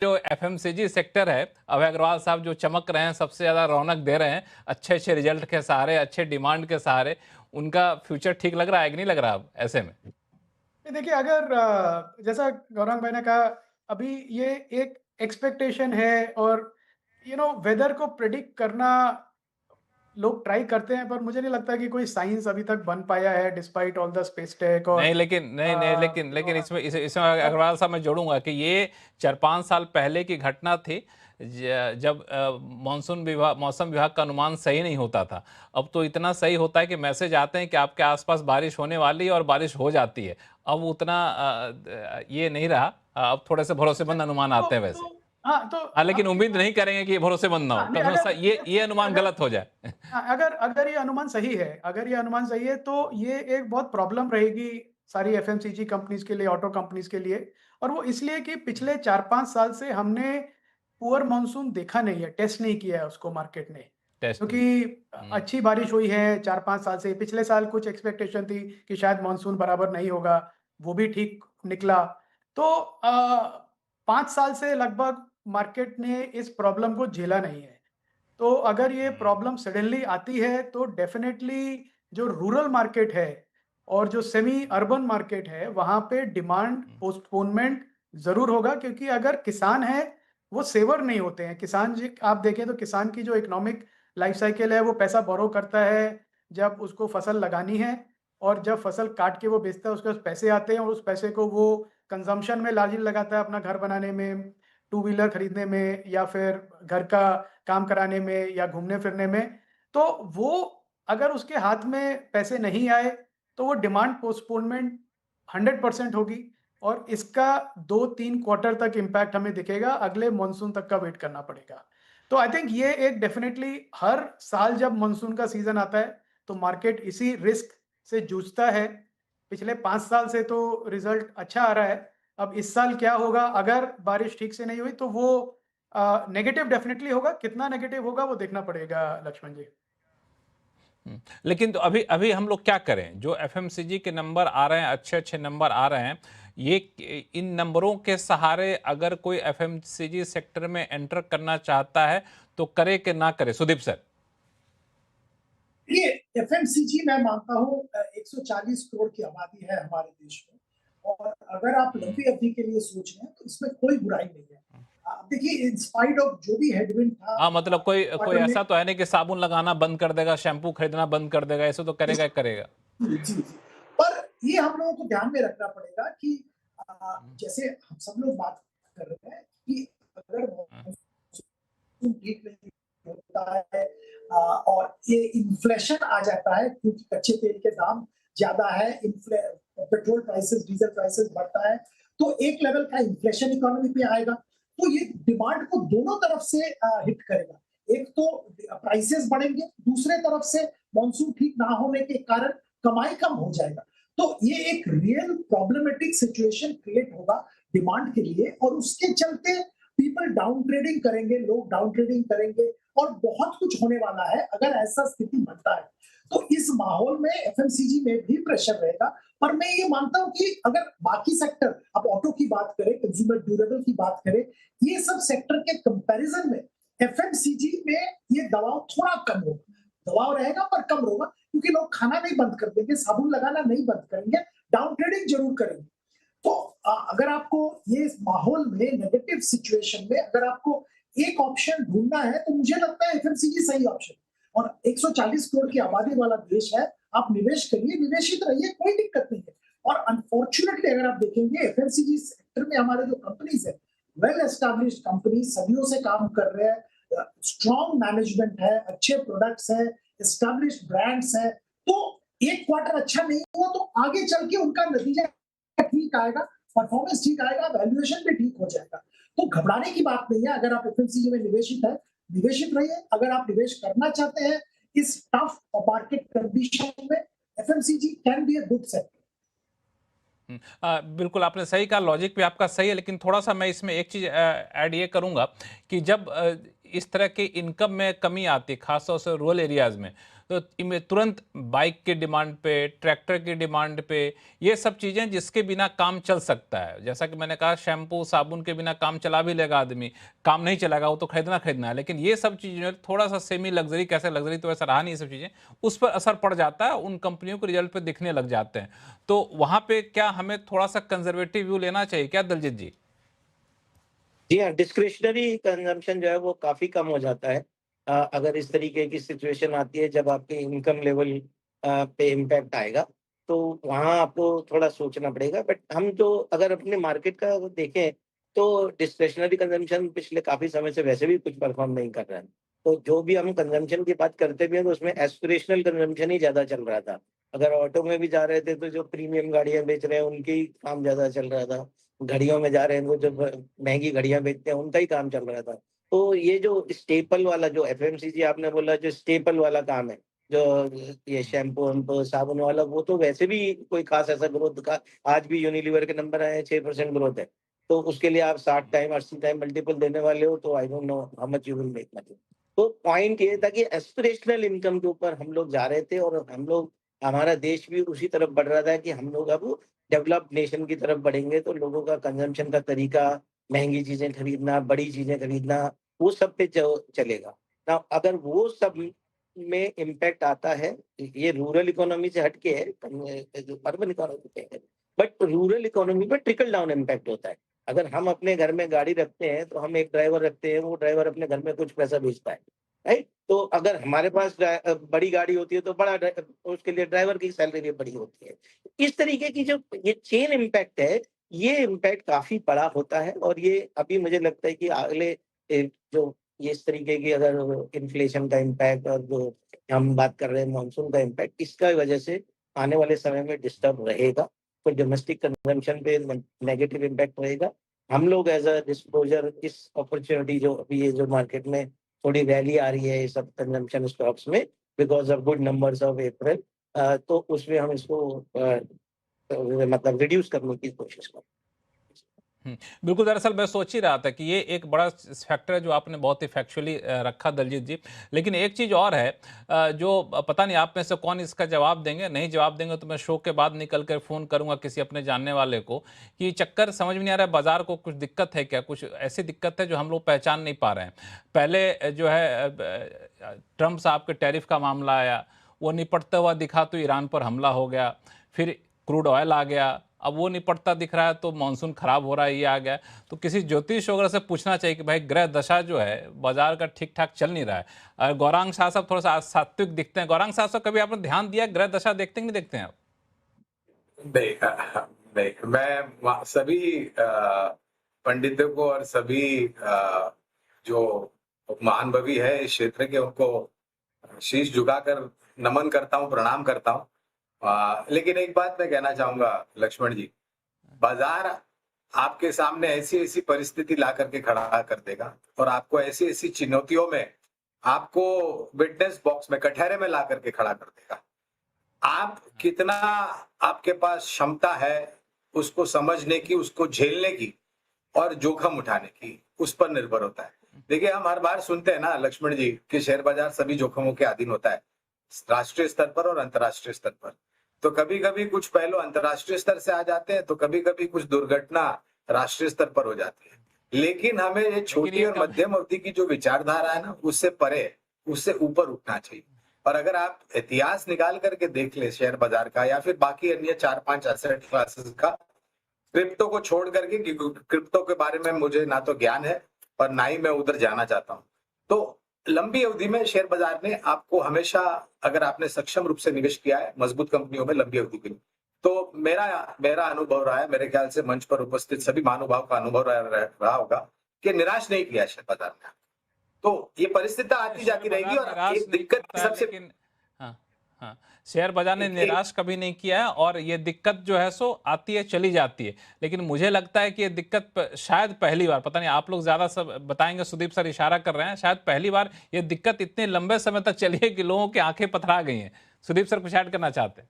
जो FMCG sector है, अभय अग्रवाल साहब जो चमक रहे हैं, सबसे ज़्यादा रौनक दे रहे हैं, अच्छे-अच्छे रिजल्ट के सहारे, अच्छे डिमांड के सहारे, उनका फ्यूचर ठीक लग रहा है कि नहीं लग रहा अब ऐसे में? नहीं, देखिए अगर जैसा गौरांग भाई ने कहा, अभी ये एक एक्सपेक्टेशन है और वेदर को प्रेडिक्ट करना लोग ट्राई करते हैं, पर मुझे नहीं लगता कि कोई साइंस अभी तक बन पाया है despite all the space tech और नहीं लेकिन नहीं, नहीं लेकिन लेकिन इसमें अग्रवाल साहब मैं जोड़ूँगा कि ये 4-5 साल पहले की घटना थी जब मौसम विभाग का अनुमान सही नहीं होता था। अब तो इतना सही होता है कि मैसेज आते हैं कि आपके आसपास बारिश होने वाली है और बारिश हो जाती है। अब उतना ये नहीं रहा। अब थोड़े से भरोसेमंद अनुमान तो आते हैं तो वैसे। हाँ, तो हाँ, लेकिन उम्मीद नहीं करेंगे कि ये भरोसेमंद ना हो। हाँ, नहीं कम से अगर कम लेट्स ये से अनुमान अगर गलत हो जाए। अगर अगर ये अनुमान सही है, तो ये एक बहुत प्रॉब्लम रहेगी सारी एफएमसीजी कंपनीज़ के लिए, ऑटो कंपनीज़ के लिए। और वो इसलिए कि पिछले 4-5 साल से हमने पुअर मानसून देखा नहीं है, टेस्ट नहीं किया है उसको मार्केट ने। टेस्ट नहीं क्योंकि किया। अच्छी बारिश हुई है 4-5 साल से, पिछले साल कुछ एक्सपेक्टेशन थी कि शायद मानसून बराबर नहीं होगा, वो भी ठीक निकला। तो 5 साल से लगभग मार्केट ने इस प्रॉब्लम को झेला नहीं है। तो अगर ये हुँ, प्रॉब्लम सडनली आती है तो डेफ़िनेटली जो रूरल मार्केट है और जो सेमी अर्बन मार्केट है, वहाँ पे डिमांड हुँ, पोस्टपोनमेंट ज़रूर होगा, क्योंकि अगर किसान हैं, वो सेवर नहीं होते हैं। किसान जी आप देखें तो किसान की जो इकोनॉमिक लाइफ़ साइकिल है, वो पैसा बोरो करता है, जब उसको फसल लगानी है और जब फसल काट के वो बेचता है, उसके पास पैसे आते हैं और उस पैसे को वो कंज़म्पशन में लार्जली लगाता है, अपना घर बनाने में, टू व्हीलर खरीदने में या फिर घर का काम कराने में या घूमने-फिरने में। तो वो अगर उसके हाथ में पैसे नहीं आए, तो वो डिमांड पोस्टपोनमेंट 100% होगी और इसका 2-3 क्वार्टर तक इम्पैक्ट हमें दिखेगा, अगले मॉनसून तक का वेट करना पड़ेगा। तो आई थिंक ये एक डेफ़िनेटली हर साल जब मॉनसून का सीज़न आता है, तो मार्केट इसी रिस्क से जूझता है। पिछले 5 साल से तो रिज़ल्ट अच्छा आ रहा है। अब इस साल क्या होगा, अगर बारिश ठीक से नहीं हुई तो वो नेगेटिव डेफ़िनेटली होगा, कितना नेगेटिव होगा वो देखना पड़ेगा लक्ष्मण जी। हुँ। लेकिन तो अभी अभी हम लोग क्या करें? जो एफएमसीजी के नंबर आ रहे हैं, अच्छे-अच्छे नंबर आ रहे हैं, ये इन नंबरों के सहारे अगर कोई एफएमसीजी सेक्टर में एंटर करना चाहता है, तो करे कि ना करे? सुदीप सर। ये एफएमसीजी मैं मानता हूँ 140 करोड़ की आबादी है हमारे देश में और अगर आप हुँ, लंबी अवधि के लिए सोच रहे हैं तो इसमें कोई बुराई नहीं है। देखिए इन स्पाइट ऑफ जो भी हेडविंड था हाँ, मतलब कोई कोई क्वार्टर में ऐसा तो है नहीं कि साबुन लगाना बंद कर देगा, शैम्पू खरीदना बंद कर देगा, ऐसे तो करेगा ही करेगा। जी, जी। पर ये हम लोगों को ध्यान में रखना पड़ेगा कि हुँ, जैसे हम सब लोग बात कर रहे हैं कि अगर हुँ, मानसून ठीक नहीं होता है और ये इन्फ्लेशन आ जाता है क्योंकि कच्चे तेल के दाम ज़्यादा है, पेट्रोल प्राइसेस, डीज़ल प्राइसेस बढ़ता है, तो एक लेवल का इन्फ्लेशन इकोनॉमी पे आएगा, तो ये डिमांड को दोनों तरफ से हिट करेगा। एक तो प्राइसेस बढ़ेंगे, दूसरे तरफ से मानसून ठीक ना होने के कारण कमाई कम हो जाएगा। तो ये एक रियल प्रॉब्लमेटिक सिचुएशन क्रिएट होगा डिमांड के लिए और उसके चलते पीपल डाउन ट्रेडिंग करेंगे, लोग डाउन ट्रेडिंग करेंगे और बहुत कुछ होने वाला है अगर ऐसा स्थिति बनता है। तो इस माहौल में एफएमसीजी में भी प्रेशर रहेगा, पर मैं ये मानता हूँ कि अगर बाकी सेक्टर, अब ऑटो की बात करें, कंज्यूमर ड्यूरेबल की बात करें, ये सब सेक्टर के कंपैरिजन में एफएमसीजी में ये दबाव थोड़ा कम होगा। दबाव रहेगा पर कम होगा क्योंकि लोग खाना नहीं बंद कर देंगे, साबुन लगाना नहीं बंद करेंगे, डाउन ट्रेडिंग जरूर करेंगे। तो अगर आपको ये माहौल में नेगेटिव सिचुएशन में अगर आपको एक ऑप्शन ढूंढना है तो मुझे लगता है एफएमसीजी सही ऑप्शन और 140 करोड़ की आबादी वाला देश है, आप निवेश करिए, निवेशित रहिए, कोई दिक्कत नहीं है। और अनफॉर्चुनेटली अगर आप देखेंगे एफएमसीजी सेक्टर में हमारे जो कंपनीज है, वेल एस्टैब्लिश्ड कंपनी, सदियों से काम कर रहे हैं, स्ट्रॉन्ग मैनेजमेंट है, अच्छे प्रोडक्ट्स है, एस्टैब्लिश्ड ब्रांड्स है, तो एक क्वार्टर अच्छा नहीं हुआ तो आगे चल के उनका नतीजा ठीक आएगा, परफॉर्मेंस ठीक आएगा, वैल्यूएशन भी ठीक हो जाएगा। तो घबराने की बात नहीं है, अगर आप एफएमसीजी में निवेशित है, निवेशित रहिए। अगर आप निवेश करना चाहते हैं इस टफ मार्केट कंडीशन में, FMCG can be a good sector. हुँ। बिल्कुल आपने सही कहा, लॉजिक भी आपका सही है, लेकिन थोड़ा-सा मैं इसमें एक चीज़ ऐड ये करूँगा कि जब इस तरह के इनकम में कमी आती है, ख़ास तौर से रूरल एरियाज़ में, तो तुरंत बाइक की डिमांड पे, ट्रैक्टर की डिमांड पे, ये सब चीज़ें जिसके बिना काम चल सकता है। जैसा कि मैंने कहा, शैम्पू साबुन के बिना काम चला भी लेगा आदमी, काम नहीं चलेगा, वो तो खरीदना है। लेकिन ये सब चीज़ें थोड़ा सा सेमी लग्जरी, कैसे लग्जरी तो ऐसा रहा नहीं, ये सब चीज़ें उस पर असर पड़ जाता है, उन कंपनियों के रिजल्ट पे दिखने लग जाते हैं। तो वहाँ पे क्या हमें थोड़ा सा कंजर्वेटिव व्यू लेना चाहिए क्या दलजीत जी? जी हाँ, डिस्क्रिशनरी कंजम्पशन जो है वो काफ़ी कम हो जाता है। अगर इस तरीके की सिचुएशन आती है जब आपके इनकम लेवल पे इम्पैक्ट आएगा, तो वहाँ आपको थोड़ा सोचना पड़ेगा। बट हम जो अगर अपने मार्केट का देखें, तो डिस्क्रिशनरी कंजम्पशन पिछले काफ़ी समय से वैसे भी कुछ परफ़ॉर्म नहीं कर रहा है। तो जो भी हम कंजम्पशन की बात करते भी हैं, तो उसमें एस्पिरेशनल कंजम्पशन ही ज़्यादा चल रहा था। अगर ऑटो में भी जा रहे थे, तो जो प्रीमियम गाड़ियाँ बेच रहे हैं, उनकी काम ज़्यादा चल रहा था। घड़ियों में जा रहे हैं, वो जो महँगी घड़ियाँ बेचते हैं, उनका ही काम चल रहा था। तो ये जो स्टेपल वाला जो एफएमसीजी आपने बोला, जो स्टेपल वाला काम है, जो ये शैम्पू-वैम्पू, साबुन वाला, वो तो वैसे भी कोई ख़ास ऐसा ग्रोथ का आज भी यूनिलीवर के नंबर आए हैं, 6% ग्रोथ है। तो उसके लिए आप 60 टाइम, 80 टाइम मल्टीपल देने वाले हो, तो I don't know how much you will make money. तो पॉइंट ये था कि एस्पिरेशनल इनकम के ऊपर हम लोग जा रहे थे और हमारा देश भी उसी तरफ बढ़ रहा था कि हम लोग अब डेवलप्ड नेशन की तरफ बढ़ेंगे, तो लोगों का कंजम्पशन का तरीका, महँगी चीज़ें खरीदना, बड़ी चीज़ें खरीदना, वो सब पे चलेगा। नाउ अगर वो सब में इम्पैक्ट आता है, ये रूरल इकोनॉमी से हट के है, जो अर्बन इकोनॉमी पे है, बट रूरल इकोनॉमी पे ट्रिकल डाउन इम्पैक्ट होता है। अगर हम अपने घर में गाड़ी रखते हैं, तो हम एक ड्राइवर रखते हैं, वो ड्राइवर अपने घर में कुछ पैसा भेजता है, राइट? तो अगर हमारे पास बड़ी गाड़ी होती है, तो उसके लिए ड्राइवर की सैलरी भी बड़ी होती है। इस तरीके की जो ये चेन इम्पैक्ट है, ये इम्पैक्ट काफ़ी बड़ा होता है और ये अभी मुझे लगता है कि अगले जो ये इस तरीके की अगर इन्फ्लेशन का इम्पैक्ट और जो हम बात कर रहे हैं मानसून का इम्पैक्ट, इसका वजह से आने वाले समय में डिस्टर्ब रहेगा। तो डोमेस्टिक कंजम्पशन पे नेगेटिव इम्पैक्ट रहेगा। हम लोग एज़ अ डिस्क्लोज़र इस अपॉर्च्युनिटी जो अभी ये जो मार्केट में थोड़ी रैली आ रही है ये सब कंजम्पशन स्टॉक्स में because of good numbers of April, तो उसमें हम इसको मतलब रिड्यूस करने की कोशिश करें। बिल्कुल, दरअसल मैं सोच ही रहा था कि ये एक बड़ा फैक्टर है जो आपने बहुत ही फैक्चुअली रखा दलजीत जी। लेकिन एक चीज़ और है, जो पता नहीं आप में से कौन इसका जवाब देंगे, नहीं जवाब देंगे तो मैं शो के बाद निकल कर फ़ोन करूँगा किसी अपने जानने वाले को, कि चक्कर समझ में नहीं आ रहा है, बाज़ार को कुछ दिक्कत है क्या? कुछ ऐसी दिक्कत है जो हम लोग पहचान नहीं पा रहे हैं। पहले जो है ट्रम्प साहब के टैरिफ का मामला आया, वो निपटता हुआ दिखा तो ईरान पर हमला हो गया, फिर क्रूड ऑयल आ गया, अब वो निपटता दिख रहा है तो मानसून खराब हो रहा है, ये आ गया। तो किसी ज्योतिष वगैरह से पूछना चाहिए कि भाई ग्रह दशा जो है बाजार का ठीक ठाक चल नहीं रहा है। गौरांग शाह साहब थोड़ा सा सात्विक दिखते हैं। गौरांग शाह साहब, कभी आपने ध्यान दिया ग्रह दशा देखते हैं कि नहीं देखते हैं आप? नहीं, नहीं, मैं सभी पंडितों को और सभी जो महानुभवी है इस क्षेत्र के, उनको शीश झुकाकर नमन करता हूँ, प्रणाम करता हूँ। लेकिन एक बात मैं कहना चाहूंगा लक्ष्मण जी, बाजार आपके सामने ऐसी ऐसी परिस्थिति ला करके खड़ा कर देगा और आपको ऐसी ऐसी चुनौतियों में आपको विटनेस बॉक्स में, कटहरे में ला करके खड़ा कर देगा। आप कितना, आपके पास क्षमता है उसको समझने की, उसको झेलने की और जोखिम उठाने की, उस पर निर्भर होता है। देखिए, हम हर बार सुनते हैं ना लक्ष्मण जी कि शेयर बाजार सभी जोखिमों के अधीन होता है, राष्ट्रीय स्तर पर और अंतर्राष्ट्रीय स्तर पर। तो कभी-कभी कुछ पहलू अंतर्राष्ट्रीय स्तर से आ जाते हैं, तो कभी-कभी कुछ दुर्घटना राष्ट्रीय स्तर पर हो जाती है। लेकिन हमें ये छोटी और मध्यम अवधि की जो विचारधारा है ना, उससे परे, उससे ऊपर उठना चाहिए। और अगर आप इतिहास निकाल करके देख ले शेयर बाजार का या फिर बाकी अन्य 4-5 एसेट क्लासेस का, क्रिप्टो को छोड़ करके, क्रिप्टो के बारे में मुझे ना तो ज्ञान है और ना ही मैं उधर जाना चाहता हूँ। तो लंबी अवधि में शेयर बाजार ने आपको हमेशा, अगर आपने सक्षम रूप से निवेश किया है मजबूत कंपनियों में लंबी अवधि के लिए, तो मेरा अनुभव रहा है, मेरे ख्याल से मंच पर उपस्थित सभी महानुभाव का अनुभव रहा होगा कि निराश नहीं किया शेयर बाजार ने। तो ये परिस्थिति आती जाती रहेगी और एक दिक्कत सबसे, लेकिन हाँ, शेयर बाजार ने निराश कभी नहीं किया है और ये दिक्कत जो है सो आती है चली जाती है। लेकिन मुझे लगता है कि ये दिक्कत शायद पहली बार, पता नहीं आप लोग ज्यादा सब बताएंगे, सुदीप सर इशारा कर रहे हैं, शायद पहली बार ये दिक्कत इतने लंबे समय तक चली है कि लोगों की आंखें पथरा गई हैं। सुदीप सर कुछ ऐड करना चाहते हैं?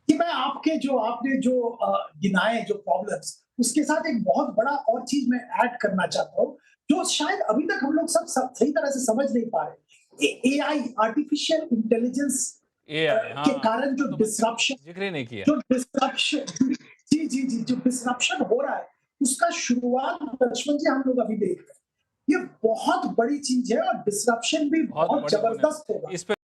कि मैं आपने जो गिनाए जो प्रॉब्लम्स, उसके साथ एक बहुत बड़ा और चीज मैं ऐड करना चाहता हूँ, जो शायद अभी तक हम लोग सब सही तरह से समझ नहीं पा रहे। एआई आर्टिफिशियल इंटेलिजेंस ये के हाँ कारण जो तो मैंने डिसरप्शन जिक्र ही नहीं किया। जो डिसरप्शन जी जो डिसरप्शन हो रहा है उसका शुरुआत लक्ष्मण जी हम लोग अभी देख रहे हैं। ये बहुत बड़ी चीज है और डिसरप्शन भी बहुत बहुत बड़ी होने जबरदस्त होगा। इस पे